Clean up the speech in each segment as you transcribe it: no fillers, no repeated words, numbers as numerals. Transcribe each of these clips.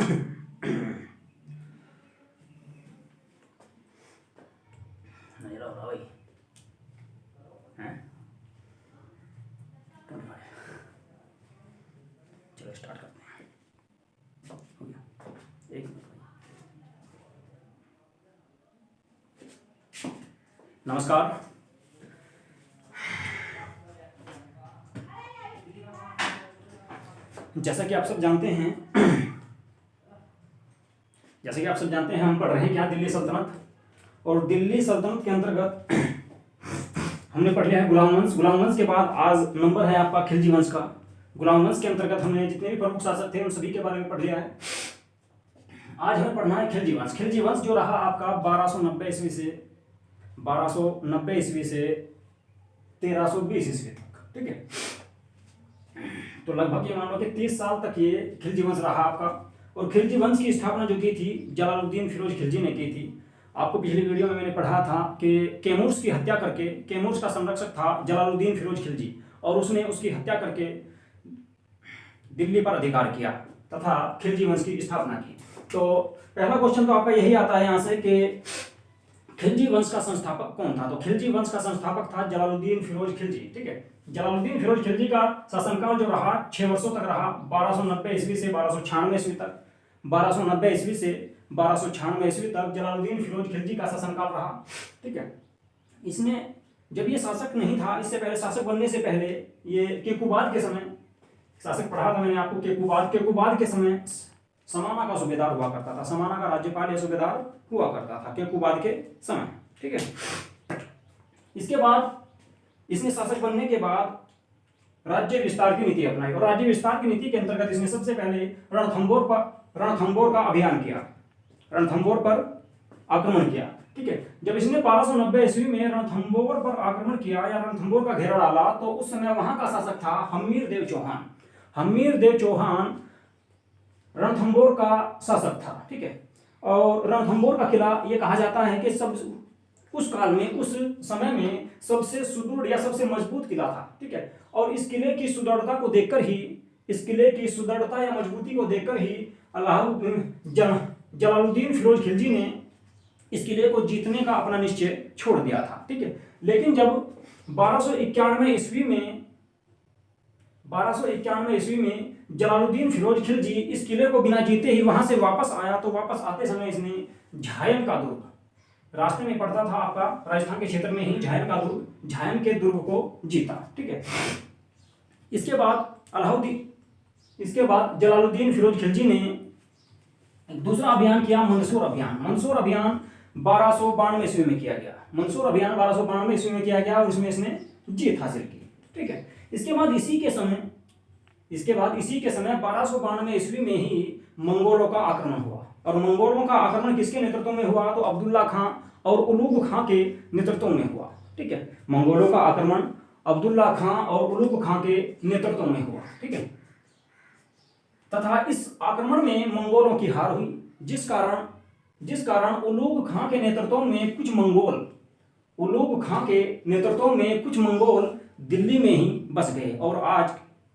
नहीं रहा भाई हैं। चलो स्टार्ट करते हैं। हो गया, एक मिनट। नमस्कार। जैसा कि आप सब जानते हैं हम पढ़ रहे हैं क्या, दिल्ली सल्तनत। और दिल्ली सल्तनत के अंतर्गत हमने पढ़ लिया है गुलाम वंश। गुलाम वंश के बाद आज नंबर है आपका खिलजी वंश का। गुलाम वंश के अंतर्गत हमने जितने भी प्रमुख शासक थे उन सभी के बारे में पढ़ लिया है। आज हमें पढ़ना है खिलजी वंश। खिलजी वंश जो रहा आपका 1290 ईस्वी से 1320 ईस्वी तक, ठीक है। तो लगभग ये मान लो कि 30 साल तक ये खिलजी वंश रहा आपका। और खिलजी वंश की स्थापना जो की थी जलालुद्दीन फिरोज खिलजी ने की थी। आपको पिछली वीडियो में मैंने पढ़ा था कि कैमूर्स की हत्या करके, कैमूर्स का संरक्षक था जलालुद्दीन फिरोज खिलजी, और उसने उसकी हत्या करके दिल्ली पर अधिकार किया तथा खिलजी वंश की स्थापना की। तो पहला क्वेश्चन तो आपका यही आता है यहाँ से कि खिलजी वंश का संस्थापक कौन था। तो खिलजी वंश का संस्थापक था जलालुद्दीन फिरोज खिलजी, ठीक है। जलालुद्दीन फिरोज खिलजी का शासनकाल जो रहा 6 वर्षों तक रहा, 1290 ईस्वी से 1296 ईस्वी तक। 1290 ईस्वी से 1296 ईस्वी तक जलालुद्दीन फिरोज खिलजी का शासनकाल रहा, ठीक है। इसने जब ये शासक नहीं था, इससे पहले शासक बनने से पहले ये केकुबाद के समय शासक पढ़ा था मैंने आपको। केकुबाद के समय समाना का सूबेदार हुआ करता था। समाना का राज्यपाल या सूबेदार हुआ करता था केकुबाद के समय, ठीक है। इसके बाद इसने शासक बनने के बाद राज्य विस्तार की नीति अपनाई, और राज्य विस्तार की नीति के अंतर्गत इसने सबसे पहले रणथंबोर का अभियान किया, रणथंबोर पर आक्रमण किया, ठीक है। जब इसने 1290 ईस्वी में रणथंबोर पर आक्रमण किया या रणथंबोर का घेरा डाला, तो उस समय वहां का शासक था हम्मीर देव चौहान। हम्मीर देव चौहान रणथंबोर का शासक था, ठीक है। और रणथंबोर का किला ये कहा जाता है कि उस काल में, उस समय में सबसे सुदृढ़ या सबसे मजबूत किला था, ठीक है। और इस किले की सुदृढ़ता को देखकर ही, इस किले की सुदृढ़ता या मजबूती को देखकर ही जलालुद्दीन फिरोज खिलजी ने इस किले को जीतने का अपना निश्चय छोड़ दिया था, ठीक है। लेकिन जब 1291 ईस्वी में जलालुद्दीन फिरोज खिलजी इस किले को बिना जीते ही वहां से वापस आया, तो वापस आते समय इसने झायन का दुर्ग, रास्ते में पड़ता था आपका राजस्थान के क्षेत्र में ही झायन का दुर्ग, झायन के दुर्ग को जीता, ठीक है। इसके बाद जलालुद्दीन फिरोज खिलजी ने दूसरा अभियान किया, मंदसौर अभियान। मंदसौर अभियान 1292 ईस्वी में किया गया। मंदसौर अभियान 1292 ईस्वी में किया गया और उसमें इसने जीत हासिल की, ठीक है। इसके बाद इसी के समय 1292 ईस्वी में ही मंगोलों का आक्रमण हुआ। और मंगोलों का आक्रमण किसके नेतृत्व में हुआ, तो अब्दुल्ला खां और उलूग खां के नेतृत्व में हुआ, ठीक है। मंगोलों का आक्रमण अब्दुल्ला खां और उलूग खां के नेतृत्व में हुआ, ठीक है। तथा इस आक्रमण में मंगोलों की हार हुई, जिस कारण उलूग खां के नेतृत्व में कुछ मंगोल दिल्ली में ही बस गए। और आज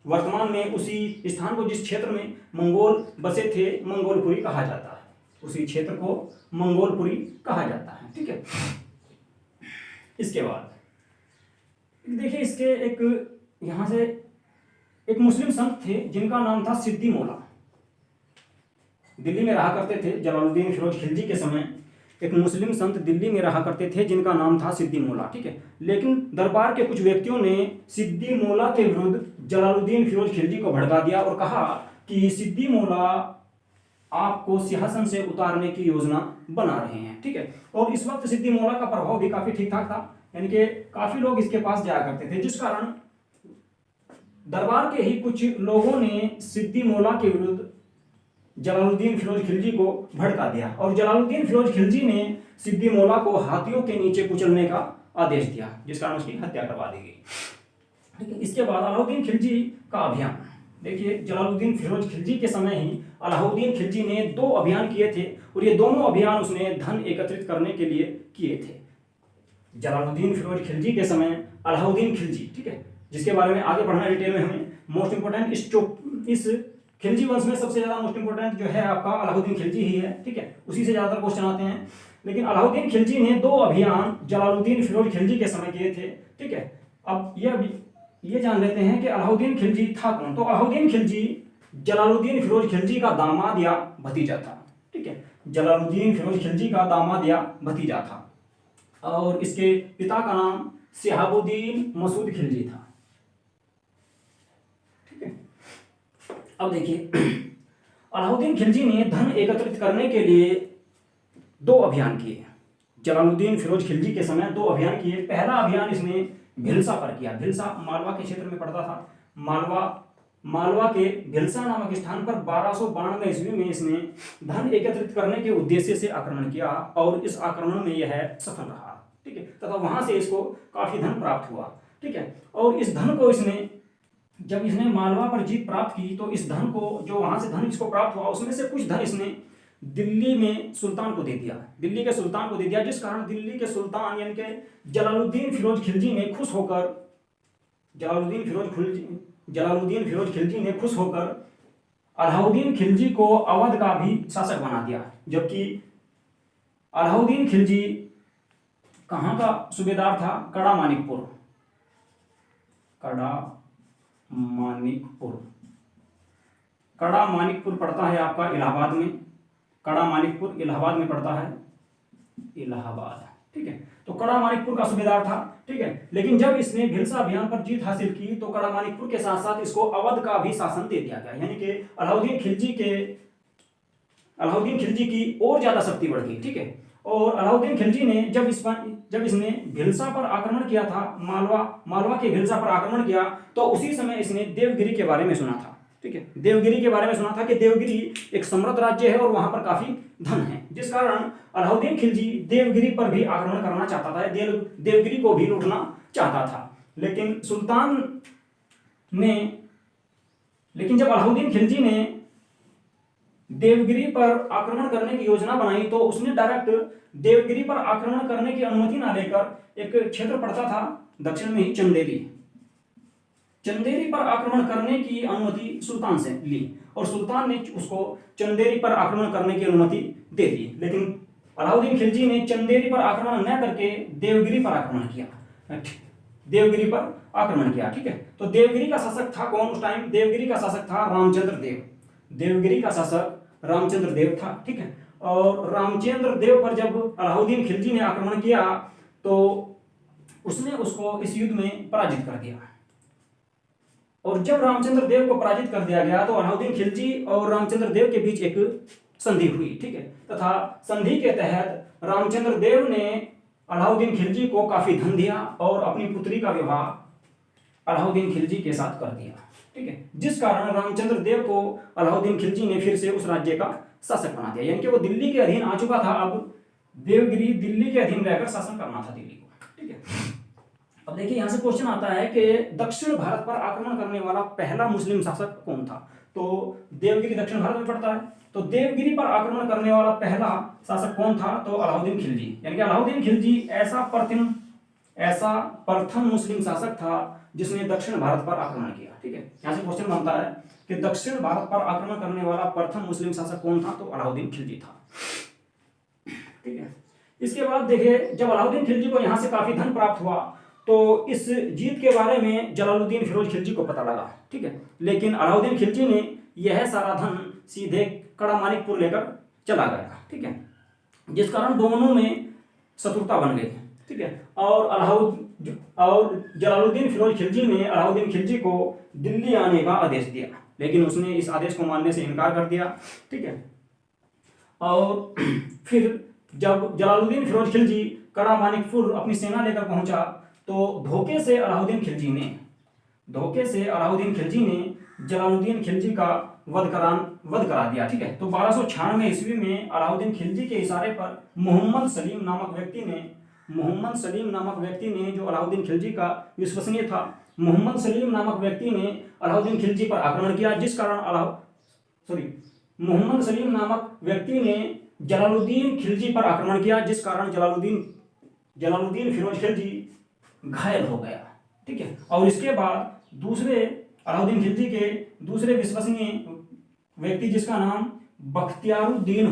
वर्तमान में उसी स्थान को, जिस क्षेत्र में मंगोल बसे थे, मंगोलपुरी कहा जाता है। उसी क्षेत्र को मंगोलपुरी कहा जाता है, ठीक है। इसके बाद देखिए, इसके यहां से एक मुस्लिम संत थे जिनका नाम था सिद्दी मौला। दिल्ली में रहा करते थे जलालुद्दीन फिरोज खिलजी के समय। एक मुस्लिम संत दिल्ली में रहा करते थे जिनका नाम था सिद्दी मौला, ठीक है। लेकिन दरबार के कुछ व्यक्तियों ने सिद्दी मौला के विरुद्ध जलालुद्दीन फिरोज खिलजी को भड़का दिया और कहा कि सिद्दी मौला आपको सिंहासन से उतारने की योजना बना रहे हैं, ठीक है। और इस वक्त सिद्दी मौला का प्रभाव भी काफी ठीक ठाक था, यानी कि काफी लोग इसके पास जाया करते थे, जिस कारण दरबार के ही कुछ लोगों ने सिद्दी मौला के विरुद्ध जलालुद्दीन फिरोज खिलजी को भड़का दिया। और जलालुद्दीन फिरोज खिलजी ने सिद्दी मौला को हाथियों के नीचे कुचलने का आदेश दिया, जिस कारण उसकी हत्या करवा दी गई, ठीक है। इसके बाद अलाउद्दीन खिलजी का अभियान। देखिए, जलालुद्दीन फिरोज खिलजी के समय ही अलाउद्दीन खिलजी ने 2 अभियान किए थे, और ये दोनों अभियान उसने धन एकत्रित करने के लिए किए थे। जलालुद्दीन फिरोज खिलजी के समय अलाउद्दीन खिलजी, ठीक है, जिसके बारे में आगे पढ़ना डिटेल में हमें। मोस्ट इंपोर्टेंट इस खिलजी वंश में सबसे ज्यादा मोस्ट इंपोर्टेंट जो है आपका अलाउद्दीन खिलजी ही है, ठीक है, उसी से ज्यादातर क्वेश्चन आते हैं। लेकिन अलाउद्दीन खिलजी ने 2 अभियान जलालुद्दीन फिरोज खिलजी के समय किए थे, ठीक है। अब ये जान लेते हैं कि अलाउद्दीन खिलजी था कौन। तो अलाउद्दीन खिलजी जलालुद्दीन फिरोज खिलजी का दामाद या भतीजा था, ठीक है, जलालुद्दीन फिरोज खिलजी का दामाद या भतीजा था, और इसके पिता का नाम शिहाबुद्दीन मसूद खिलजी था, ठीक है। अब देखिए अलाउद्दीन खिलजी ने धन एकत्रित करने के लिए 2 अभियान किए। जलालुद्दीन फिरोज खिलजी के समय 2 अभियान किए। पहला अभियान इसने भिलसा पर किया। भिलसा मालवा के क्षेत्र में पड़ता था। मालवा के भिलसा नामक स्थान पर 1292 ईस्वी में इसने धन एकत्रित करने के उद्देश्य से आक्रमण किया, और इस आक्रमण में यह सफल रहा, ठीक है, तथा वहां से इसको काफी धन प्राप्त हुआ, ठीक है। और इस धन को जब इसने मालवा पर जीत प्राप्त की, तो इस धन को, जो वहां से धन इसको प्राप्त हुआ, उसमें से कुछ धन इसने दिल्ली में सुल्तान को दे दिया, दिल्ली के सुल्तान को दे दिया, जिस कारण दिल्ली के सुल्तान यानी कि जलालुद्दीन फिरोज खिलजी ने खुश होकर अलाउद्दीन खिलजी को अवध का भी शासक बना दिया। जबकि अलाउद्दीन खिलजी कहाँ का सूबेदार था? कड़ा मानिकपुर पड़ता है आपका इलाहाबाद में। कड़ा मानिकपुर इलाहाबाद में पड़ता है, इलाहाबाद, ठीक है। तो कड़ा मानिकपुर का सूबेदार था, ठीक है। लेकिन जब इसने भिलसा अभियान पर जीत हासिल की, तो कड़ा मानिकपुर के साथ साथ इसको अवध का भी शासन दे दिया गया, यानी कि अलाउद्दीन खिलजी की और ज्यादा शक्ति बढ़ गई, ठीक है। और अलाउद्दीन खिलजी ने जब इसने भिलसा पर आक्रमण किया था, मालवा के भिलसा पर आक्रमण किया, तो उसी समय इसने देवगिरी के बारे में सुना था, ठीक है, देवगिरी के बारे में सुना था कि देवगिरी एक समृद्ध राज्य है और वहां पर काफी धन है, जिस कारण अलाउद्दीन खिलजी देवगिरी पर भी आक्रमण करना चाहता था, देवगिरी को भी लूटना चाहता था। लेकिन जब अलाउद्दीन खिलजी ने देवगिरी पर आक्रमण करने की योजना बनाई, तो उसने डायरेक्ट देवगिरी पर आक्रमण करने की अनुमति ना लेकर एक क्षेत्र पड़ता था दक्षिण में ही, चंदेरी पर आक्रमण करने की अनुमति सुल्तान से ली, और सुल्तान ने उसको चंदेरी पर आक्रमण करने की अनुमति दे दी। लेकिन अलाउद्दीन खिलजी ने चंदेरी पर आक्रमण न करके देवगिरी पर आक्रमण किया, ठीक है। तो देवगिरी का शासक था कौन उस टाइम? देवगिरी का शासक था रामचंद्र देव। देवगिरी का शासक रामचंद्र देव था, ठीक है। और रामचंद्र देव पर जब अलाउद्दीन खिलजी ने आक्रमण किया, तो उसने उसको इस युद्ध में पराजित कर दिया। और जब रामचंद्र देव को पराजित कर दिया गया, तो अलाउद्दीन खिलजी और रामचंद्र देव के बीच एक संधि हुई, ठीक है। तथा संधि के तहत रामचंद्र देव ने अलाउद्दीन खिलजी को काफी धन दिया और अपनी पुत्री का विवाह अलाउद्दीन खिलजी के साथ कर दिया, ठीक है। जिस कारण रामचंद्र देव को अलाउद्दीन खिलजी ने फिर से उस राज्य का शासक बना दिया, यानी कि वो दिल्ली के अधीन आ चुका था। अब देवगिरी दिल्ली के अधीन रहकर शासन करना था दिल्ली को, ठीक है। अब देखिए यहाँ से क्वेश्चन आता है कि दक्षिण भारत पर आक्रमण करने वाला पहला मुस्लिम शासक कौन था? तो देवगिरी दक्षिण भारत में पड़ता है, तो देवगिरी पर आक्रमण करने वाला पहला शासक कौन था? तो अलाउद्दीन खिलजी, यानी कि अलाउद्दीन खिलजी ऐसा प्रथम मुस्लिम शासक था जिसने दक्षिण भारत पर आक्रमण किया, ठीक है। यहाँ से क्वेश्चन बनता है कि दक्षिण भारत पर आक्रमण करने वाला प्रथम मुस्लिम शासक कौन था? तो अलाउद्दीन खिलजी था, ठीक है। इसके बाद देखिए, जब अलाउद्दीन खिलजी को यहाँ से काफी धन प्राप्त हुआ, तो इस जीत के बारे में जलालुद्दीन फिरोज खिलजी को पता लगा, ठीक है। लेकिन अलाउद्दीन खिलजी ने यह सारा धन सीधे कड़ा मानिकपुर लेकर चला गया, ठीक है, जिस कारण दोनों में शत्रुता बन गई, ठीक है। और जलालुद्दीन फिरोज खिलजी ने अलाउद्दीन खिलजी को दिल्ली आने का आदेश दिया, लेकिन उसने इस आदेश को मानने से इनकार कर दिया, ठीक है। और फिर जब जलालुद्दीन फिरोज खिलजी कड़ा मानिकपुर अपनी सेना लेकर पहुंचा, तो धोखे से अलाउद्दीन खिलजी ने जलालुद्दीन खिलजी का वध करा दिया, ठीक है। तो 1296 ईस्वी में अलाउद्दीन खिलजी के इशारे पर मोहम्मद सलीम नामक व्यक्ति ने जो अलाउद्दीन खिलजी का विश्वसनीय था, मोहम्मद सलीम नामक व्यक्ति ने अलाउद्दीन खिलजी पर आक्रमण किया, जिस कारण मोहम्मद सलीम नामक व्यक्ति ने जलालुद्दीन खिलजी पर आक्रमण किया, जिस कारण जलालुद्दीन फिरोज खिलजी घायल हो गया, ठीक है। और इसके बाद अलाउद्दीन खिलजी के दूसरे विश्वसनीय व्यक्ति जिसका नाम बख्तियारुद्दीन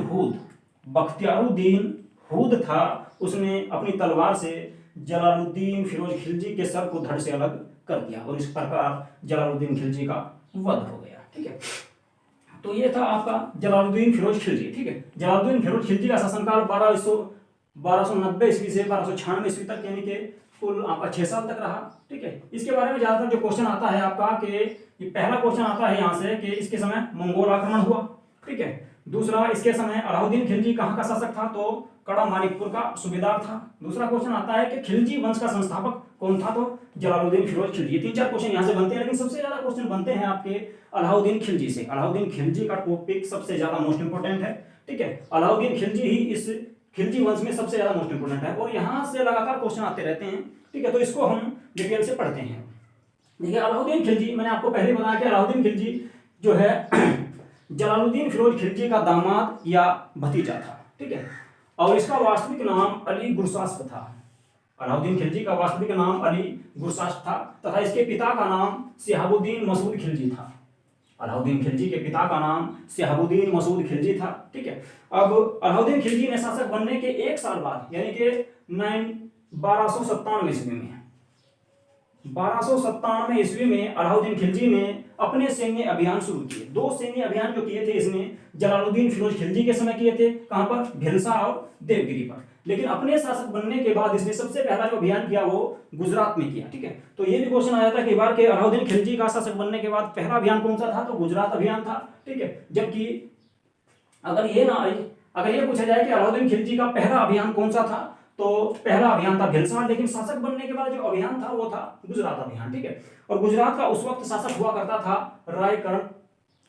हूद था, उसने अपनी तलवार से जलालुद्दीन फिरोज खिलजी के सर को धड़ से अलग कर दिया और इस प्रकार जलालुद्दीन खिलजी का वध हो गया। ठीक है, तो ये था आपका जलालुद्दीन फिरोज खिलजी। ठीक है, जलालुद्दीन फिरोज खिलजी का शासनकाल 1290 ईस्वी से 1296 ईस्वी तक, यानी कि कुल आपका 6 साल तक रहा। ठीक है, इसके बारे में ज्यादातर जो क्वेश्चन आता है आपका कि ये पहला क्वेश्चन आता है यहाँ से कि इसके समय मंगोल आक्रमण हुआ। ठीक है, दूसरा इसके समय अलाउद्दीन खिलजी कहाँ का शासक था, तो कड़ा मानिकपुर का सूबेदार था। दूसरा क्वेश्चन आता है कि खिलजी वंश का संस्थापक कौन था, तो जलालुद्दीन फिरोज खिलजी। ये 3-4 क्वेश्चन यहाँ से बनते हैं, लेकिन सबसे ज्यादा क्वेश्चन बनते हैं आपके अलाउद्दीन खिलजी से। अलाउद्दीन खिलजी का टॉपिक सबसे ज्यादा मोस्ट इंपोर्टेंट है। ठीक है, अलाउद्दीन खिलजी ही इस खिलजी वंश में सबसे ज्यादा मोस्ट इंपोर्टेंट है और यहाँ से लगातार क्वेश्चन आते रहते हैं। ठीक है, तो इसको हम डिटेल से पढ़ते हैं। देखिए, अलाउद्दीन खिलजी, मैंने आपको पहले बताया कि अलाउद्दीन खिलजी जो है जलालुद्दीन फिरोज खिलजी का दामाद या भतीजा था। ठीक है, और इसका वास्तविक नाम अली गुरसास्प था। अलाउद्दीन खिलजी का वास्तविक नाम अली गुरसास्प था तथा इसके पिता का नाम शिहाबुद्दीन मसूद खिलजी था। अलाउद्दीन खिलजी के पिता का नाम शिहाबुद्दीन मसूद खिलजी था। ठीक है, अब अलाउद्दीन खिलजी ने शासक बनने के 1 साल बाद, यानी कि 1297 ईस्वी में 1297 ईस्वी में अलाउद्दीन खिलजी ने अपने सैन्य अभियान शुरू किए। 2 सैन्य अभियान जो किए थे इसने जलालुद्दीन फिरोज खिलजी के समय किए थे, कहां पर, भिलसा और देवगिरी पर। लेकिन अपने शासक बनने के बाद इसने सबसे पहला जो अभियान किया वो गुजरात में किया। ठीक है, तो ये भी क्वेश्चन आया था कई बार कि अलाउद्दीन खिलजी का शासक बनने के बाद पहला अभियान कौन सा था, तो गुजरात अभियान था। ठीक है, जबकि अगर ये पूछा जाए कि अलाउद्दीन खिलजी का पहला अभियान कौन सा था, तो पहला अभियान था भिलसा, लेकिन शासक बनने के बाद जो अभियान था वो था गुजरात अभियान। ठीक है, और गुजरात का उस वक्त शासक हुआ करता था रायकर्ण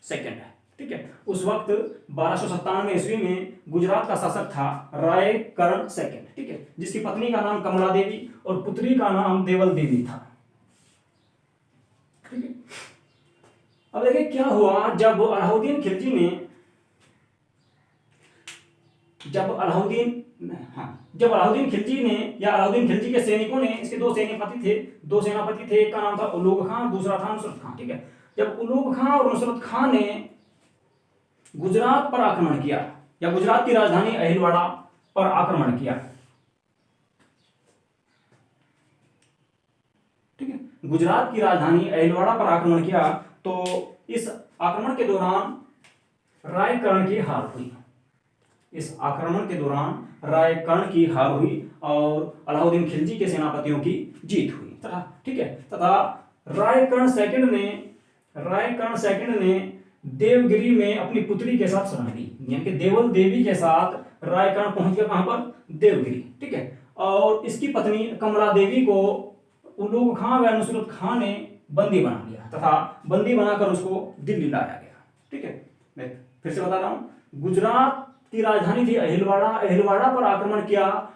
सेकंड। ठीक है, उस वक्त 1297 ईस्वी में गुजरात का शासक था रायकर्ण सेकंड। ठीक है, जिसकी पत्नी का नाम कमला देवी और पुत्री का नाम देवल देवी था। ठीक है, अब देखिए क्या हुआ जब अलाउद्दीन खिलजी ने जब अलाउद्दीन खिलजी ने या अलाउद्दीन खिलजी के सैनिकों ने, इसके 2 सेनापति थे, एक का नाम था उलूग खां, दूसरा था नुसरत खां। ठीक है, जब उलूग खां और नुसरत खां ने गुजरात पर आक्रमण किया या गुजरात की राजधानी अहिलवाड़ा पर आक्रमण किया, ठीक है, गुजरात की राजधानी अहिलवाड़ा पर आक्रमण किया, तो इस आक्रमण के दौरान रायकर्ण की हार हुई। इस आक्रमण के दौरान रायकर्ण की हार हुई और अलाउद्दीन खिलजी के सेनापतियों की जीत हुई तथा, ठीक है, तथा रायकर्ण सेकंड ने देवगिरी में अपनी पुत्री के साथ शरण ली, यानी कि देवल देवी के साथ रायकर्ण पहुंच गया, कहां पर, देवगिरी। ठीक है, और इसकी पत्नी कमला देवी को उलूग खां व नुसरत खां ने बंदी बना लिया तथा बंदी बनाकर उसको दिल्ली लाया गया। ठीक है, मैं फिर से बता रहा हूं, गुजरात की राजधानी थी अहिलवाड़ा पर आक्रमण किया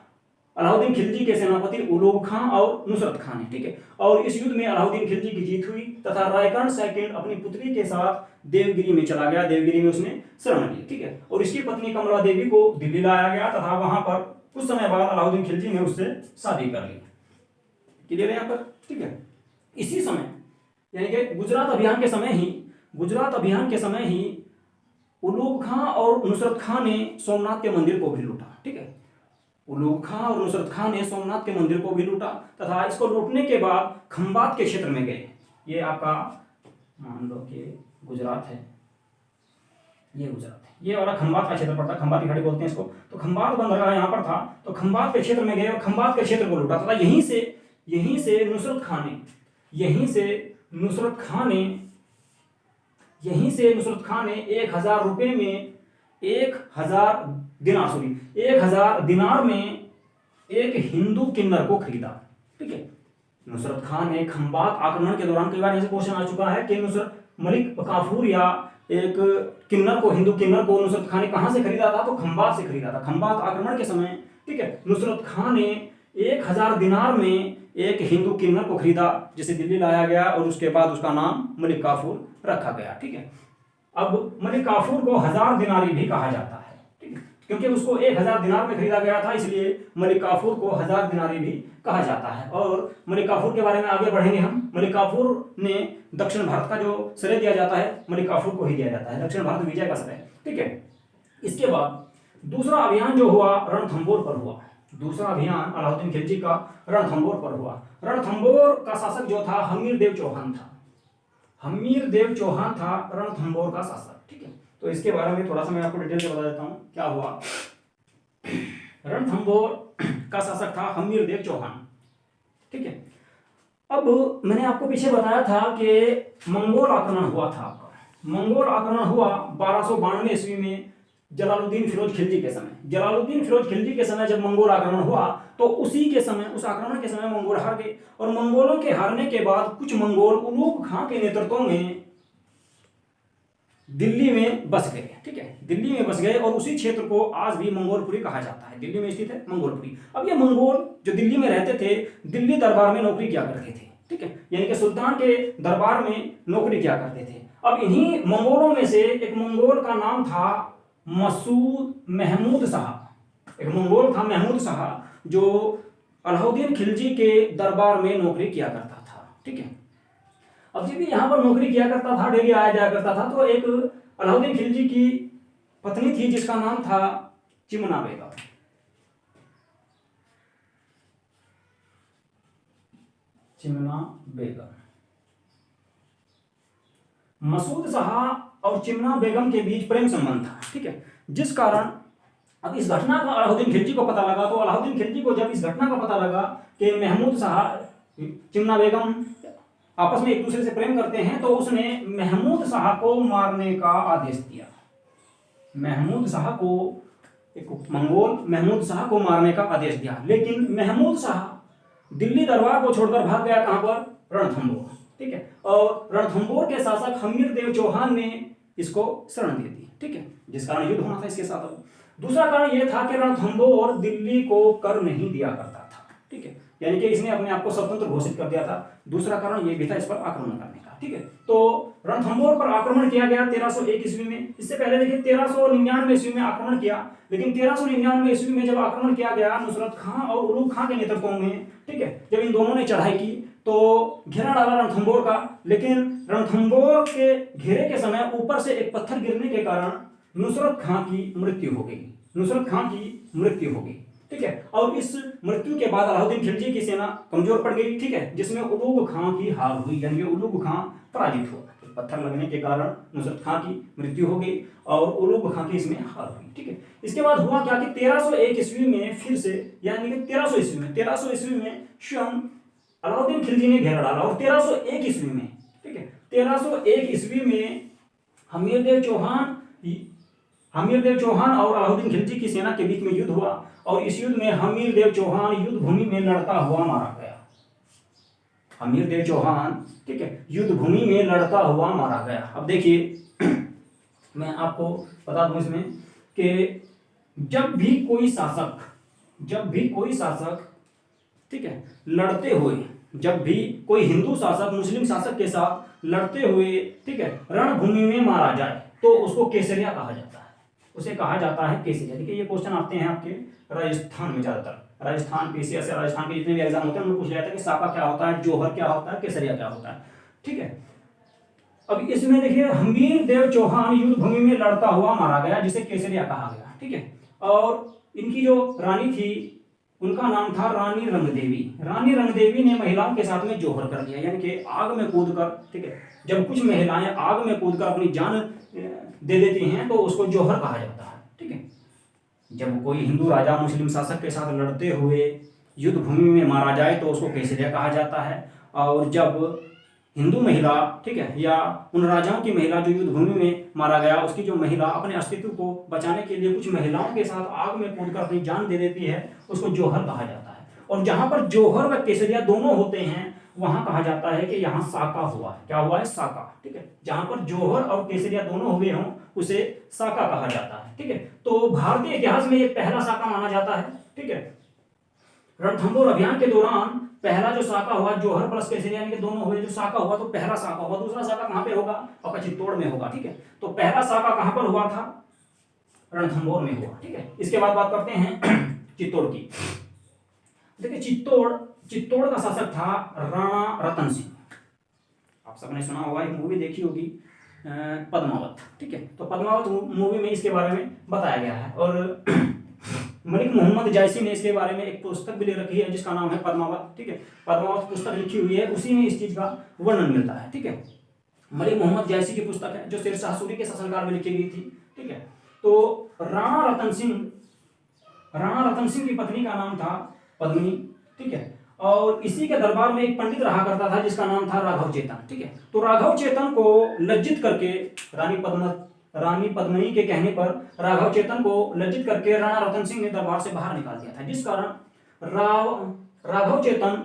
अलाउद्दीन खिलजी के सेनापति उलूग खां और नुसरत खां ने। ठीक है, और इस युद्ध में अलाउद्दीन खिलजी की जीत हुई तथा रायकर्ण सेकंड अपनी पुत्री के साथ देवगिरी में चला गया, देवगिरी में उसने शरण ली। ठीक है, और इसकी पत्नी कमला देवी को दिल्ली लाया गया तथा वहां पर कुछ समय बाद अलाउद्दीन खिलजी ने उससे शादी कर ली। क्लियर है यहाँ पर? ठीक है, इसी समय यानी कि गुजरात अभियान के समय ही उलूग खां और नुसरत खां ने सोमनाथ के मंदिर को भी लूटा। ठीक है, उलूग खां और नुसरत खां ने सोमनाथ के मंदिर को भी लूटा तथा इसको लूटने के बाद खंबात के क्षेत्र में गए। ये आपका मान लो कि गुजरात है, ये गुजरात है, ये वाला खंबात का क्षेत्र पड़ता है, खंबात की घाटी बोलते हैं इसको। तो खंबात बंदरगाह यहाँ पर था, तो खंबात के क्षेत्र में गए और खंबात के क्षेत्र को लूटा तथा यहीं से नुसरत खां ने 1000 रुपए में 1000 दिनार में एक हिंदू किन्नर को खरीदा। ठीक है, नुसरत खां ने खंबात आक्रमण के दौरान, कई बार ऐसे क्वेश्चन आ चुका है कि मलिक काफूर या एक हिंदू किन्नर को नुसरत खां ने कहां से खरीदा था, तो खंबात से खरीदा था, खंबात आक्रमण के समय। ठीक है, नुसरत खां ने 1000 दिनार में एक हिंदू किन्नर को खरीदा जिसे दिल्ली लाया गया और उसके बाद उसका नाम मलिक काफूर रखा गया। ठीक है, अब मलिक काफूर को 1000 दिनारी भी कहा जाता है। ठीक है, क्योंकि उसको 1000 दिनार में खरीदा गया था, इसलिए मलिक काफूर को 1000 दिनारी भी कहा जाता है। और मलिक काफूर के बारे में आगे बढ़ेंगे हम। मलिकाफुर ने दक्षिण भारत का जो श्रेय दिया जाता है मलिकाफुर को ही दिया जाता है, दक्षिण भारत विजय का श्रेय। ठीक है, इसके बाद दूसरा अभियान जो हुआ रणथंबोर पर हुआ। दूसरा अभियान अलाउद्दीन खिलजी का रणथंबोर पर हुआ। रणथंबोर का शासक जो था हमीरदेव चौहान था। हमीरदेव चौहान था रणथंबोर का शासक। ठीक है, तो इसके बारे में थोड़ा सा मैं आपको डिटेल से बता देता हूँ क्या हुआ। रणथंबोर का शासक था हमीरदेव चौहान। ठीक है, अब मैंने आपको पीछे बताया था कि मंगोल आक्रमण हुआ था आपका। मंगोल आक्रमण हुआ 1292 ईस्वी में जलालुद्दीन फिरोज खिलजी के समय। जलालुद्दीन फिरोज खिलजी के समय जब मंगोल आक्रमण हुआ तो उसी के समय, उस आक्रमण के समय मंगोल हार गए और मंगोलों के हारने के बाद कुछ मंगोल उलूग खां के नेतृत्व में दिल्ली में बस गए। ठीक है, दिल्ली में बस गए और उसी क्षेत्र को आज भी मंगोलपुरी कहा जाता है। दिल्ली में स्थित है मंगोलपुरी। अब ये मंगोल जो दिल्ली में रहते थे, दिल्ली दरबार में नौकरी किया करते थे। ठीक है, यानी कि सुल्तान के दरबार में नौकरी किया करते थे। अब इन्हीं मंगोलों में से एक मंगोल का नाम था मसूद महमूद शाह। एक मंगोल था महमूद शाह जो अलाउद्दीन खिलजी के दरबार में नौकरी किया करता था। ठीक है, अब जब भी यहाँ पर नौकरी किया करता था, डेली आया जाया करता था, तो एक अलाउद्दीन खिलजी की पत्नी थी जिसका नाम था चिमना बेगम। चिमना बेगम। मसूद शाह और चिमना बेगम के बीच प्रेम संबंध था। ठीक है, जिस कारण अब इस घटना का अलाउद्दीन खिलजी को पता लगा, तो अलाउद्दीन खिलजी को जब इस घटना का पता लगा कि महमूद शाह चिमना बेगम आपस में एक दूसरे से प्रेम करते हैं, तो उसने महमूद शाह को मारने का आदेश दिया। महमूद शाह को, एक मंगोल महमूद शाह को मारने का आदेश दिया। लेकिन महमूद शाह दिल्ली दरबार को छोड़कर भाग गया। कहां पर? रणथंबोर। ठीक है, और रणथंबोर के शासक हमीरदेव चौहान ने इसको शरण दे दी। ठीक है, जिस कारण युद्ध होना था इसके साथ। दूसरा कारण यह था कि रणथंबोर दिल्ली को कर नहीं दिया करता था। ठीक है, यानी कि इसने अपने आप को स्वतंत्र घोषित कर दिया था। दूसरा कारण यह भी था इस पर आक्रमण करने का। ठीक है, तो रणथंबोर पर आक्रमण किया गया 1301 ईस्वी में। इससे पहले देखिए 1399 ईस्वी में आक्रमण किया, लेकिन 1399 ईस्वी में जब आक्रमण किया गया नुसरत खां और उलूग खां के नेतृत्व में, ठीक है, जब इन दोनों ने चढ़ाई की तो घेरा डाला रणथंबोर का। लेकिन रणथंबोर के घेरे के समय ऊपर से एक पत्थर गिरने के कारण नुसरत खां की मृत्यु हो गई। नुसरत खां की मृत्यु हो गई। ठीक है, और इस मृत्यु के बाद अलाउद्दीन खिलजी की सेना कमजोर पड़ गई। ठीक है, जिसमें उलूग खां की हार हुई, यानी कि उलूग खां पराजित हुआ। पत्थर लगने के कारण नुसरत खां की मृत्यु हो गई और उलूग खां की इसमें हार हुई। ठीक है, इसके बाद हुआ क्या कि 1301 ईस्वी में फिर से, यानी कि 1300 ईस्वी में स्वयं अलाउद्दीन खिलजी ने घेरा डाला। और 1301 ईस्वी में, ठीक है, 1301 ईस्वी में हमीरदेव चौहान और अलाउद्दीन खिलजी की सेना के बीच में युद्ध हुआ और इस युद्ध में हमीरदेव चौहान युद्ध भूमि में लड़ता हुआ मारा गया। हमीरदेव चौहान, ठीक है, युद्ध भूमि में लड़ता हुआ मारा गया। अब देखिए मैं आपको बता दूं इसमें कि जब भी कोई शासक, ठीक है, लड़ते हुए, जब भी कोई हिंदू शासक मुस्लिम शासक के साथ लड़ते हुए, ठीक है, रणभूमि में मारा जाए तो उसको केसरिया कहा जाता है। उसे कहा जाता है केसरिया। देखिए ये क्वेश्चन आते हैं आपके राजस्थान में ज्यादातर। राजस्थान, पीसीएस से राजस्थान के जितने भी एग्जाम होते हैं उनमें पूछ जाता है कि साका क्या होता है, जोहर क्या होता है, केसरिया क्या होता है। ठीक है, अब इसमें देखिए हमीरदेव चौहान युद्ध भूमि में लड़ता हुआ मारा गया, जिसे केसरिया कहा गया। ठीक है, और इनकी जो रानी थी उनका नाम था रानी रंगदेवी। रानी रंगदेवी ने महिलाओं के साथ में जोहर कर दिया, यानी कि आग में कूदकर, ठीक है, जब कुछ महिलाएं आग में कूदकर अपनी जान दे देती हैं तो उसको जोहर कहा जाता है। ठीक है, जब कोई हिंदू राजा मुस्लिम शासक के साथ लड़ते हुए युद्ध भूमि में मारा जाए तो उसको केसरिया कहा जाता है। और जब हिंदू महिला, ठीक है, या उन राजाओं की महिला जो युद्ध भूमि में मारा गया, उसकी जो महिला अपने अस्तित्व को बचाने के लिए कुछ महिलाओं के साथ आग में कूदकर अपनी जान दे देती है, उसको जोहर कहा जाता है। और जहां पर जोहर व केसरिया दोनों होते हैं वहां कहा जाता है कि यहाँ साका हुआ है। क्या हुआ है? साका। ठीक है, जहां पर जोहर और केसरिया दोनों हुए हों उसे साका कहा जाता है। ठीक है, तो भारतीय इतिहास में ये पहला साका माना जाता है। ठीक है, रणथंबोर अभियान के दौरान पहला जो साका हुआ जोहर प्लस केसरिया यानी कि दोनों हुए, जो साका हुआ तो पहला साका हुआ। दूसरा साका कहां पे होगा? आपका चित्तौड़ में होगा। ठीक है, तो पहला साका कहां पर हुआ था? रणथंबोर में हुआ। ठीक है, इसके बाद बात करते हैं चित्तौड़ की। देखिए चित्तौड़ का शासक था राणा रतन सिंह। आप सबने सुना होगा, एक मूवी देखी होगी पद्मावत, ठीक है। तो पद्मावत मूवी में इसके बारे में बताया गया है और मलिक मोहम्मद जायसी ने इसके बारे में एक पुस्तक भी लिख रखी है जिसका नाम है पद्मावत, ठीक है। पद्मावत पुस्तक लिखी हुई है, उसी में इस चीज का वर्णन मिलता है, ठीक है। मलिक मोहम्मद जायसी की पुस्तक है जो शेरशाह सूरी के शासनकाल में लिखी गई थी, ठीक है। तो राणा रतन सिंह की पत्नी का नाम था पद्मिनी, ठीक है। और इसी के दरबार में एक पंडित रहा करता था जिसका नाम था राघव चेतन, ठीक है। तो राघव चेतन को लज्जित करके रानी पद्मिनी के कहने पर राघव चेतन को लज्जित करके राणा रतन सिंह ने दरबार से बाहर निकाल दिया था, जिस कारण राघव चेतन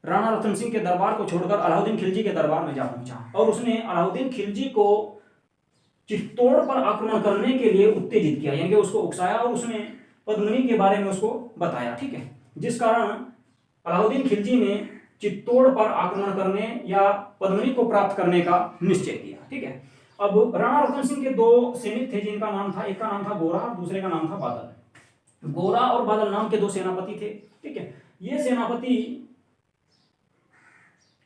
राणा रतन सिंह के दरबार को छोड़कर अलाउद्दीन खिलजी के दरबार में जा पहुंचा और उसने अलाउद्दीन खिलजी को चित्तौड़ पर आक्रमण करने के लिए उत्तेजित किया, यानी कि उसको उकसाया और उसने पद्मिनी के बारे में उसको बताया, ठीक है। जिस कारण अलाउद्दीन खिलजी ने चित्तौड़ पर आक्रमण करने या पद्मिनी को प्राप्त करने का निश्चय किया, ठीक है। अब राणा रतन सिंह के दो सैनिक थे जिनका नाम था, एक का नाम था गोरा और दूसरे का नाम था बादल। गोरा और बादल नाम के दो सेनापति थे, ठीक है। ये सेनापति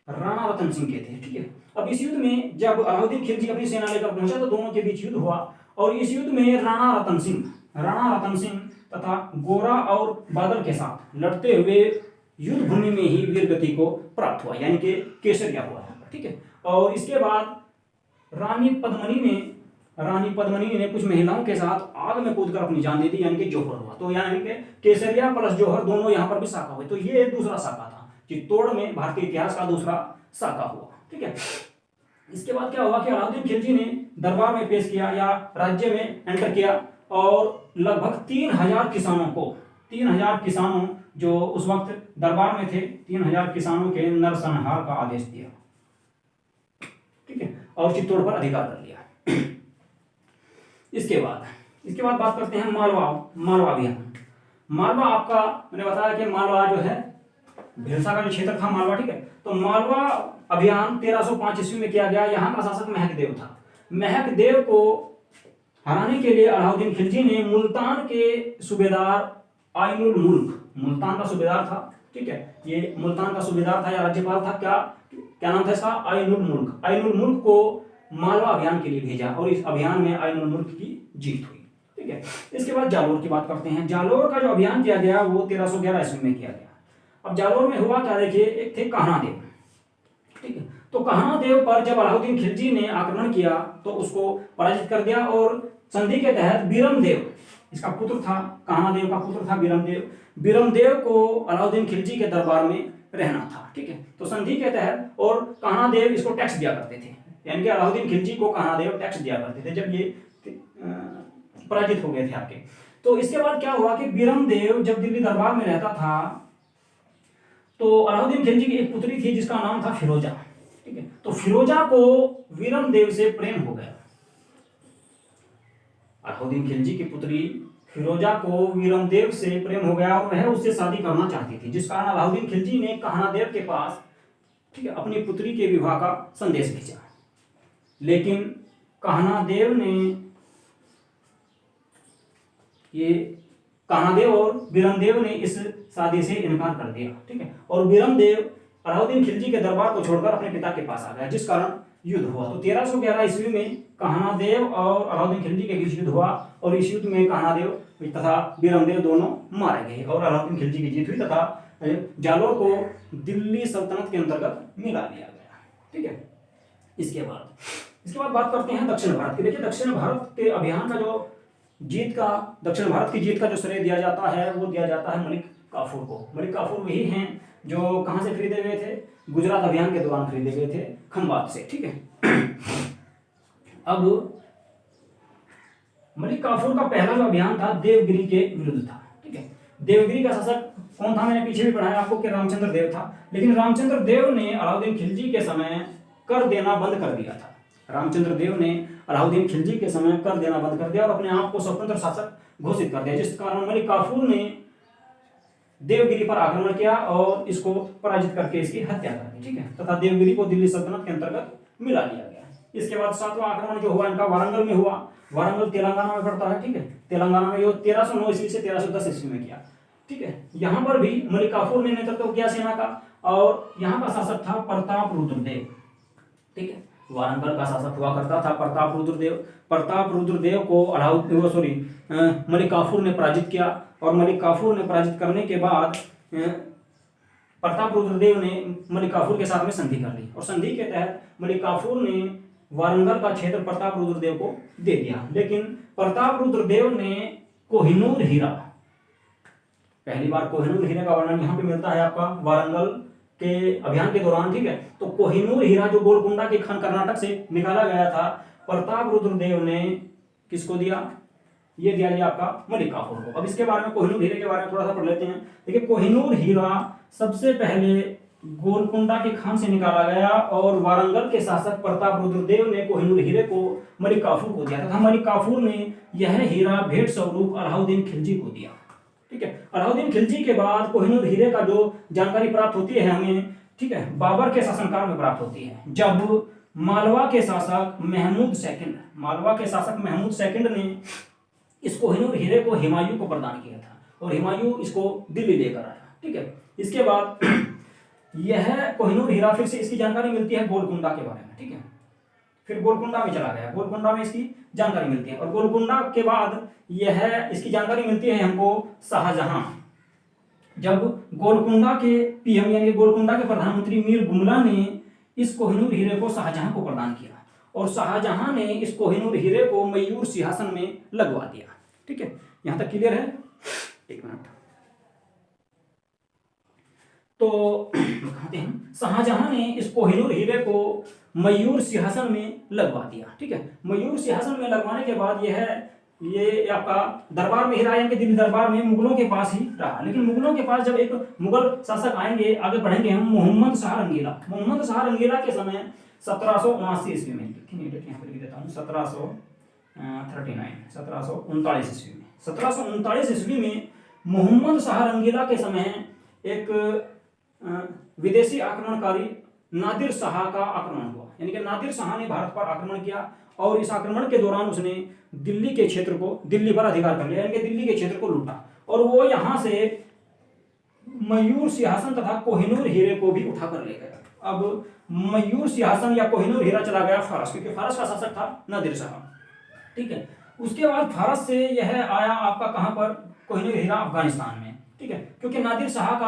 राणा रतन सिंह के थे, ठीक है। अब इस युद्ध में जब अलाउद्दीन खिलजी अपनी सेना लेकर पहुंचा तो दोनों के बीच युद्ध हुआ और इस युद्ध में राणा रतन सिंह तथा गोरा और बादल के साथ लड़ते हुए युद्ध भूमि में ही वीर गति को प्राप्त हुआ, यानी कि केसरिया हुआ है, ठीक है। और इसके बाद रानी पद्मिनी ने कुछ महिलाओं के साथ आग में कूदकर अपनी जान दे दी, यानी कि जोहर हुआ। तो यानी कि केसरिया प्लस जोहर दोनों यहाँ पर भी साका हुए, तो ये दूसरा साका था, चित्तौड़ में भारतीय इतिहास का दूसरा साका हुआ, ठीक है। इसके बाद क्या हुआ कि अलाउद्दीन खिलजी ने दरबार में पेश किया या राज्य में एंटर किया और लगभग 3000 किसानों जो उस वक्त दरबार में थे, 3000 किसानों के नरसंहार का आदेश दिया, ठीक है, और चित्तौड़ पर अधिकार कर लिया। इसके बाद बात करते हैं मालवा अभियान। मालवा आपका मैंने बताया कि मालवा जो है भिलसा का जो क्षेत्र था मालवा, ठीक है। तो मालवा अभियान 1305 ईस्वी में किया गया। यहाँ का शासक महकदेव था। महकदेव को हराने के लिए अलाउद्दीन खिलजी ने मुल्तान के सूबेदार आइनुल मुल्क, मुल्तान का सूबेदार था, ठीक है, ये मुल्तान का सूबेदार था या राज्यपाल था, क्या नाम था इसका, आइनुल मुल्क को मालवा अभियान के लिए भेजा और इस अभियान में आइनुल मुल्क की जीत हुई, ठीक है। इसके बाद जालोर की बात करते हैं। जालोर का जो अभियान किया गया वो 1311 ईस्वी में किया गया। अब जालोर में हुआ क्या, देखिए, एक थे कान्हादेव, ठीक है। तो कान्हादेव पर जब अलाउद्दीन खिलजी ने आक्रमण किया तो उसको पराजित कर दिया और संधि के तहत बीरमदेव, इसका पुत्र था, कान्हादेव का पुत्र था बीरमदेव को अलाउद्दीन खिलजी के दरबार में रहना था, ठीक है। तो संधि के तहत, और कान्हादेव इसको टैक्स दिया करते थे, यानी कि अलाउद्दीन खिलजी को कान्हादेव टैक्स दिया करते थे जब ये पराजित हो गए थे आपके। तो इसके बाद क्या हुआ कि बीरमदेव जब दिल्ली दरबार में रहता था तो अलाउद्दीन खिलजी की एक पुत्री थी जिसका नाम था फिरोजा, ठीक है। तो फिरोजा को बीरमदेव से प्रेम हो गया। अलाउद्दीन खिलजी की पुत्री फिरोजा को बीरमदेव से प्रेम हो गया और वह उससे शादी करना चाहती थी, जिस कारण अलाउद्दीन खिलजी ने कान्हादेव के पास, ठीक है, अपनी पुत्री के विवाह का संदेश भेजा। लेकिन कान्हादेव और बीरमदेव ने इस शादी से इनकार कर दिया, ठीक है। और बीरमदेव अलाउद्दीन खिलजी के दरबार को छोड़कर अपने पिता के पास आ गया, जिस कारण युद्ध हुआ। तो 1311 ईस्वी में कान्हादेव और अलाउद्दीन खिलजी के बीच युद्ध हुआ और इस युद्ध में कान्हादेव तथा बीरमदेव दोनों मारे गए और अलाउद्दीन खिलजी की जीत हुई तथा जालोर को दिल्ली सल्तनत के अंतर्गत मिला लिया गया, ठीक है। इसके बाद बात करते हैं दक्षिण भारत की। देखिए, दक्षिण भारत के अभियान का जो दक्षिण भारत की जीत का जो श्रेय दिया जाता है वो दिया जाता है मलिक काफूर को। मलिक काफूर वही हैं जो कहाँ से खरीदे हुए थे, गुजरात अभियान के दौरान खरीदे गए थे, खंबात से, ठीक है। अब मलिक काफूर का पहला जो अभियान था देवगिरी के विरुद्ध था, ठीक है। देवगिरी का शासक कौन था, मैंने पीछे भी पढ़ाया आपको कि रामचंद्र देव था। लेकिन रामचंद्र देव ने अलाउद्दीन खिलजी के समय कर देना बंद कर दिया था। रामचंद्र देव ने अलाउद्दीन खिलजी के समय कर देना बंद कर दिया और अपने आप को स्वतंत्र शासक घोषित कर दिया, जिस कारण मलिक काफूर ने देवगिरी पर आक्रमण किया और इसको पराजित करके इसकी हत्या कर दी, ठीक है, तथा देवगिरी को दिल्ली सल्तनत के अंतर्गत मिला लिया गया। इसके बाद 7वां आक्रमण जो हुआ इनका वारंगल में हुआ। वारंगल तेलंगाना में पड़ता है, ठीक है। तेलंगाना में ये 1309 ईस्वी से 1310 ईस्वी में किया, ठीक है। यहाँ पर भी मलिक काफूर ने नेतृत्व किया सेना का और यहाँ का शासक था प्रताप रुद्रदेव, ठीक है। वारंगल का शासक हुआ करता था प्रताप रुद्र देव। प्रताप रुद्र देव को मलिक काफूर ने पराजित किया, और मलिक काफूर ने पराजित करने के बाद प्रताप रुद्र देव ने मलिक काफूर के साथ में संधि कर ली, और संधि के तहत मलिक काफूर ने वारंगल का क्षेत्र प्रताप रुद्र देव को दे दिया। लेकिन प्रताप रुद्र देव ने कोहिनूर हीरा, पहली बार कोहिनूर हीरे का वर्णन यहाँ पे मिलता है आपका वारंगल के अभियान के दौरान, ठीक है। तो कोहिनूर हीरा जो गोलकुंडा के खान कर्नाटक से निकाला गया था, प्रताप रुद्र देव ने किसको दिया? ये दिया ये आपका मलिक काफूर को। अब इसके बारे में, कोहिनूर हीरे के बारे में थोड़ा सा पढ़ लेते हैं। देखिए, कोहिनूर हीरा सबसे पहले गोलकुंडा के खान से निकाला गया, और वारंगल के शासक प्रताप रुद्र देव ने कोहिनूर हीरे को मलिक काफूर को दिया था। मलिक काफूर ने यह हीरा भेंट स्वरूप अलाउद्दीन खिलजी को दिया, ठीक है। अलाउद्दीन खिलजी के बाद कोहिनूर हीरे का जो जानकारी प्राप्त होती है हमें, ठीक है, बाबर के शासनकाल में प्राप्त होती है, जब मालवा के शासक महमूद सेकंड ने इस कोहिनूर हीरे को हुमायूं को प्रदान किया था, और हुमायूं इसको दिल्ली लेकर आया, ठीक है। इसके बाद यह कोहिनूर हीरा, फिर से इसकी जानकारी मिलती है गोलकुंडा के बारे में, ठीक है। फिर गोलकुंडा में चला गया, गोलकुंडा में इसकी जानकारी मिलती है, और गोलकुंडा के बाद यह इसकी जानकारी मिलती है हमको शाहजहां। जब गोलकुंडा के पीएम यानी गोलकुंडा के प्रधानमंत्री मीर गुमला ने इस कोहिनूर हीरे को शाहजहां को प्रदान किया, और शाहजहां ने इस कोहिनूर हीरे को मयूर सिंहासन में लगवा दिया, ठीक है। यहां तक क्लियर है? एक मिनट। तो दिखाते हैं, शाहजहां ने इस कोहिनूर हीरे को मयूर सिंहासन में लगवा दिया, ठीक है। मयूर सिंहासन में लगवाने के बाद ये आपका दरबार में ही रहा, यानी दिल्ली दरबार में मुगलों के पास ही रहा। लेकिन मुगलों के पास जब एक मुगल शासक आएंगे, आगे बढ़ेंगे हम, मोहम्मद शाह रंगीला के समय 1779 ईस्वी में, यहाँ पर लिख देता हूँ, 1739 ईस्वी में, 1739 ईस्वी में मोहम्मद शाह रंगीला के समय एक विदेशी आक्रमणकारी नादिर शाह का आक्रमण हुआ, यानी कि नादिर शाह ने भारत पर आक्रमण किया, और इस आक्रमण के दौरान उसने दिल्ली के क्षेत्र को, दिल्ली पर अधिकार कर लिया, यानी कि दिल्ली के क्षेत्र को लूटा, और वो यहां से मयूर सिंहासन तथा कोहिनूर हीरे को भी उठाकर ले गया। अब मयूर सिंहासन या कोहिनूर हीरा चला गया फारस, क्योंकि फारस का शासक था नादिर शाह, ठीक है। उसके बाद फारस से यह आया आपका कहां पर? कोहिनूर हीरा अफगानिस्तान में, ठीक है, क्योंकि नादिर शाह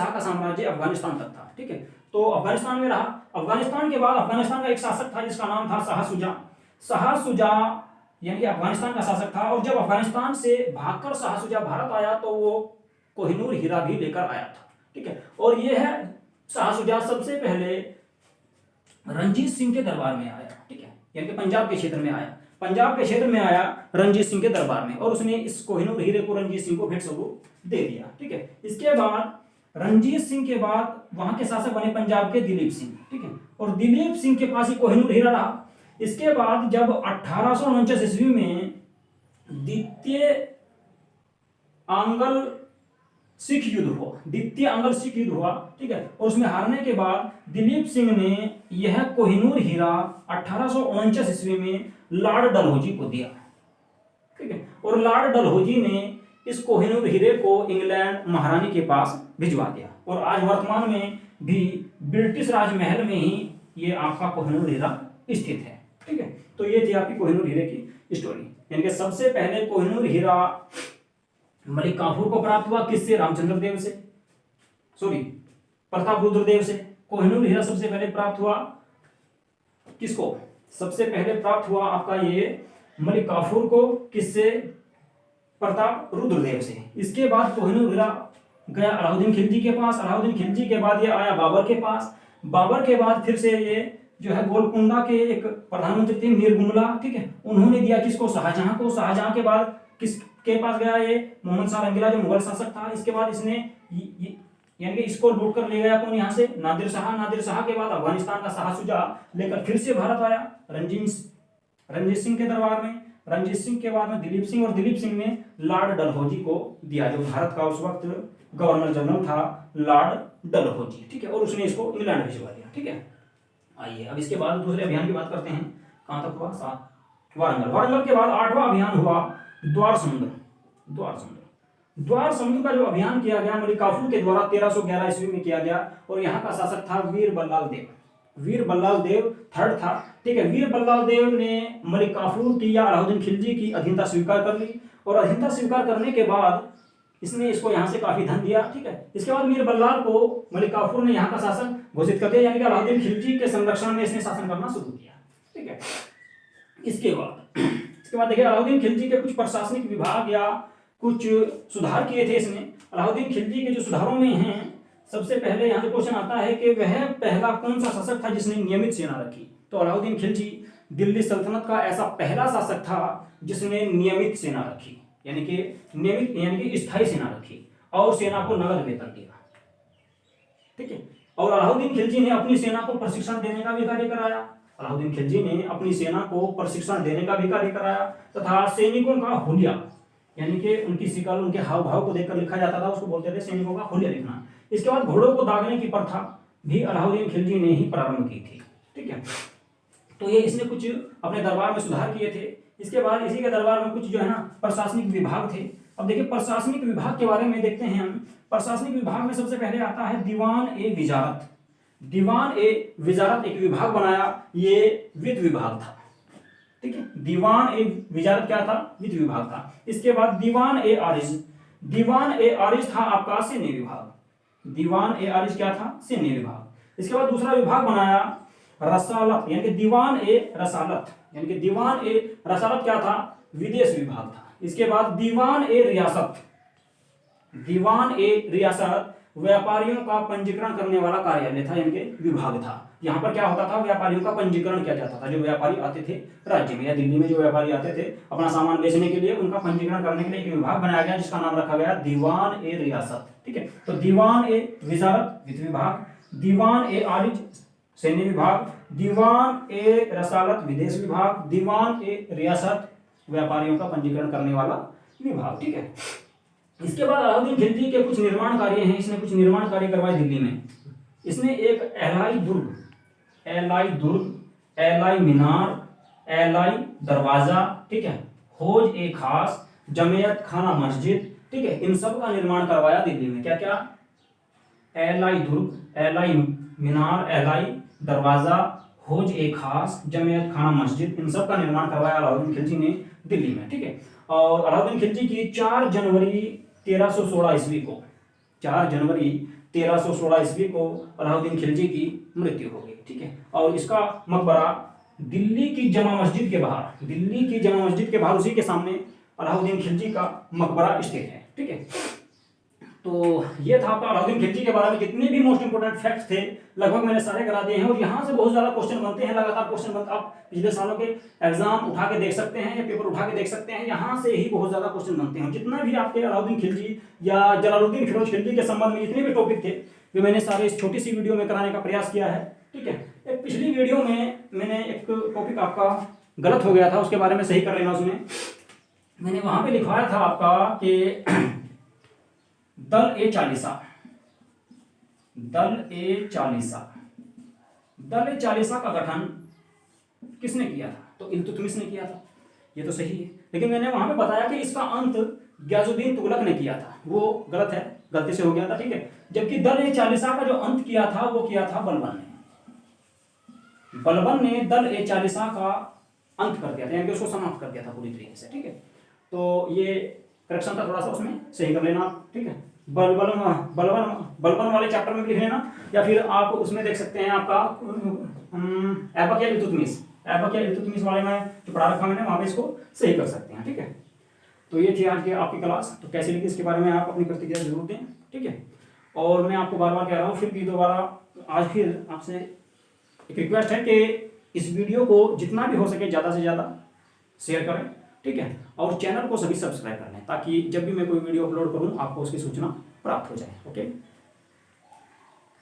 का साम्राज्य अफगानिस्तान तक था, ठीक है। तो अफगानिस्तान में रहा। अफगानिस्तान के बाद अफगानिस्तान का एक शासक था जिसका नाम था शाह शुजा, यानी कि अफगानिस्तान का शासक था, और जब अफगानिस्तान से भागकर शाह शुजा भारत आया तो वो कोहिनूर हीरा भी लेकर आया था, ठीक है। और यह है शाह शुजा सबसे पहले रंजीत सिंह के दरबार में आया, ठीक है, यानी कि पंजाब के क्षेत्र में आया रंजीत सिंह के दरबार में, और उसने इस कोहिनूर हीरे को रंजीत सिंह को भेंट स्वरूप दे दिया, ठीक है। इसके बाद रंजीत सिंह के बाद वहां के शासक बने पंजाब के दिलीप सिंह, ठीक है, और दिलीप सिंह के पास ही कोहिनूर हीरा रहा। इसके बाद जब 1849 ईस्वी में द्वितीय आंग्ल सिख युद्ध हुआ, ठीक है, और उसमें हारने के बाद दिलीप सिंह ने यह कोहिनूर हीरा 1849 ईस्वी में लॉर्ड डलहौजी को दिया, ठीक है, और लॉर्ड डलहौजी ने इस कोहिनूर हीरे को इंग्लैंड महारानी के पास भिजवा दिया, और आज वर्तमान में भी ब्रिटिश राजमहल में ही ये आपका कोहिनूर हीरा स्थित है, ठीक है। तो ये थी आपकी कोहिनूर हीरे की स्टोरी, यानी कि सबसे पहले कोहिनूर हीरा मलिक काफूर को प्राप्त हुआ, किससे? रामचंद्र देव से, प्रताप रुद्र देव से। कोहिनूर हीरा सबसे पहले प्राप्त हुआ किसको? सबसे पहले प्राप्त हुआ आपका ये मलिक काफूर को, किससे? प्रताप रुद्रदेव से। इसके बाद कोहिनूर हीरा गया अलाउद्दीन खिलजी के पास, अलाउद्दीन खिलजी के बाद ये आया बाबर के पास, बाबर के बाद फिर से ये जो है गोलकुंडा के एक प्रधानमंत्री थे मीर गुमला, ठीक है, उन्होंने दिया किसको? शाहजहां को। शाहजहां के बाद किसके पास गया? ये मोहम्मद शाह रंगीला जो मुगल शासक था। इसके बाद इसने यानी कि इसको लूट कर ले गया कौन? यहाँ से नादिर शाह के बाद अफगानिस्तान का शाह शुजा लेकर फिर से भारत आया रंजीत सिंह के दरबार में। रंजीत सिंह के बाद में दिलीप सिंह, और दिलीप सिंह ने लॉर्ड डलहौजी को दिया, जो भारत का उस वक्त गवर्नर जनरल था लॉर्ड डलहौजी, ठीक है, और उसने इसको इंग्लैंड भिजवा दिया, ठीक है। आइए अब इसके बाद दूसरे अभियान की बात करते हैं। कहां तक हुआ? 7 वारंगल के बाद 8वां अभियान हुआ द्वार समुद्र का जो अभियान किया गया मलिक काफूर के द्वारा 1311 ईस्वी में किया गया, और यहाँ का शासक था वीर बल्लाल देव, वीर बल्लाल देव थर्ड था, ठीक है। वीर बल्लाल देव ने मलिक काफूर की या अलाउद्दीन खिलजी की अधीनता स्वीकार कर ली, और अधीनता स्वीकार करने के बाद इसने इसको यहाँ से काफी धन दिया, ठीक है। इसके बाद मीर बल्लाल को मलिक काफूर ने यहाँ का शासक घोषित कर दिया, यानी कि अलाउद्दीन खिलजी के संरक्षण में इसने शासन करना शुरू किया, ठीक है। इसके बाद देखिए अलाउद्दीन खिलजी के कुछ प्रशासनिक विभाग या कुछ सुधार किए थे इसने। अलाउद्दीन खिलजी के जो सुधारों में हैं, सबसे पहले यहाँ पे क्वेश्चन आता है कि वह पहला कौन सा शासक था जिसने नियमित सेना रखी। तो अलाउद्दीन खिलजी दिल्ली सल्तनत का ऐसा पहला शासक था जिसने नियमित सेना रखी, यानी कि स्थायी सेना रखी और सेना को नगद वेतन दिया, ठीक है। और अलाउद्दीन खिलजी ने अपनी सेना को प्रशिक्षण देने का भी कार्य कराया। अलाउद्दीन खिलजी ने अपनी सेना को प्रशिक्षण देने का भी कार्य कराया तथा सैनिकों का हुलिया, यानी कि उनकी शिकल, उनके हाव भाव को देखकर लिखा जाता था, उसको बोलते थे सैनिकों का हुलिया लिखना। इसके बाद घोड़ों को दागने की प्रथा भी अलाउद्दीन खिलजी ने ही प्रारंभ की थी, ठीक है। तो ये इसने कुछ अपने दरबार में सुधार किए थे। इसके बाद इसी के दरबार में कुछ जो है ना प्रशासनिक विभाग थे। अब देखिए प्रशासनिक विभाग के बारे में देखते हैं हम। प्रशासनिक विभाग में सबसे पहले आता है दीवान ए विजारत। दीवान ए विजारत एक विभाग बनाया, ये वित्त विभाग था, ठीक है। दीवान ए विजारत क्या था? वित्त विभाग था। इसके बाद दीवान ए आरिज। दीवान ए आरिज था आपका सैन्य विभाग। दीवान ए आरिज क्या था? सैन्य विभाग। इसके बाद दूसरा विभाग बनाया रसालत, यानी कि दीवान ए रसालत, यानी कि दीवान ए रसालत क्या था? विदेश विभाग था। इसके बाद दीवान ए रियासत। दीवान ए रियासत व्यापारियों का पंजीकरण करने वाला कार्यालय था, यानी कि विभाग था। यहाँ पर क्या होता था? व्यापारियों का पंजीकरण किया जाता था। जो व्यापारी आते थे राज्य में या दिल्ली में, जो व्यापारी आते थे अपना सामान बेचने के लिए, उनका पंजीकरण करने के लिए एक विभाग बनाया गया जिसका नाम रखा गया दीवान ए रियासत, ठीक है। तो दीवान ए विजारत वित्त विभाग, दीवान ए आरिज सैन्य विभाग, दीवान ए रसालत विदेश विभाग, दीवान ए रियासत व्यापारियों का पंजीकरण करने वाला विभाग, ठीक है। इसके बाद अलाउद्दीन खिलजी के कुछ निर्माण कार्य हैं। इसने कुछ निर्माण कार्य करवाए दिल्ली में। इसने एक एलाई दुर्ग, एलाई मीनार, एलाई दरवाजा, ठीक है, हौज ए खास, जमियत खाना मस्जिद, ठीक है, इन सब का निर्माण करवाया दिल्ली में। क्या क्या? एलाई दुर्ग, एलाई मीनार, एलाई दरवाजा, हौज ए खास, जमियत खाना मस्जिद, इन सब का निर्माण करवाया अलाउद्दीन खिलजी ने दिल्ली में, ठीक है। और अलाउद्दीन खिलजी की 4 जनवरी 1316 ईस्वी को, 4 जनवरी 1316 ईस्वी को अलाउद्दीन खिलजी की मृत्यु हो गई, ठीक है। और इसका मकबरा दिल्ली की जमा मस्जिद के बाहर, दिल्ली की जमा मस्जिद के बाहर, उसी के सामने अलाउद्दीन खिलजी का मकबरा स्थित है, ठीक है। तो ये था आपका अलाउद्दीन खिलजी के बारे में जितने भी मोस्ट इंपोर्टेंट फैक्ट्स थे लगभग मैंने सारे करा दिए हैं। और यहाँ से बहुत ज्यादा क्वेश्चन बनते हैं, लगातार क्वेश्चन बनते, आप पिछले सालों के एग्जाम उठा के देख सकते हैं या पेपर उठा के देख सकते हैं, यहाँ से ही बहुत ज्यादा क्वेश्चन बनते हैं। जितना भी आपके अलाउद्दीन खिलजी या जलालुद्दीन फिरोज खिलजी के संबंध में जितने भी टॉपिक थे वे मैंने सारे इस छोटी सी वीडियो में कराने का प्रयास किया है, ठीक है। एक पिछली वीडियो में मैंने एक टॉपिक आपका गलत हो गया था, उसके बारे में सही कर लेना। उसमें मैंने वहां पे लिखवाया था आपका कि दल ए चालीसा, दल ए चालीसा का गठन किसने किया था? तो इल्तुतमिश ने किया था, ये तो सही है। लेकिन मैंने वहां पे बताया कि इसका अंत गियाजुद्दीन तुगलक ने किया था, वो गलत है, गलती से हो गया था, ठीक है। जबकि दल ए चालीसा का जो अंत किया था वो किया था बलबन ने। बलबन ने दल ए चालीसा का अंत कर दिया था, यानी कि उसको समाप्त कर दिया था पूरी तरीके से, ठीक है। तो ये करेक्शन था थोड़ा सा, उसमें सही कर लेना, ठीक है। बलबन वाले चैप्टर में लिख लेना, या फिर आप उसमें देख सकते हैं आपका ऐबक या इल्तुतमिश वाले में जो पढ़ा रखा मैंने, वहां पे इसको सही कर सकते हैं, ठीक है। तो ये थी आज की आपकी क्लास। तो कैसे लगी इसके बारे में आप अपनी प्रतिक्रिया जरूर दें, ठीक है। और मैं आपको बार बार कह रहा हूँ, फिर भी दोबारा आज फिर आपसे एक रिक्वेस्ट है कि इस वीडियो को जितना भी हो सके ज़्यादा से ज़्यादा शेयर करें, ठीक है। और चैनल को सभी सब्सक्राइब कर लें ताकि जब भी मैं कोई वीडियो अपलोड करूं आपको उसकी सूचना प्राप्त हो जाए, ओके,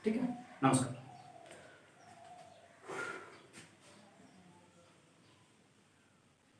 ठीक है। नमस्कार।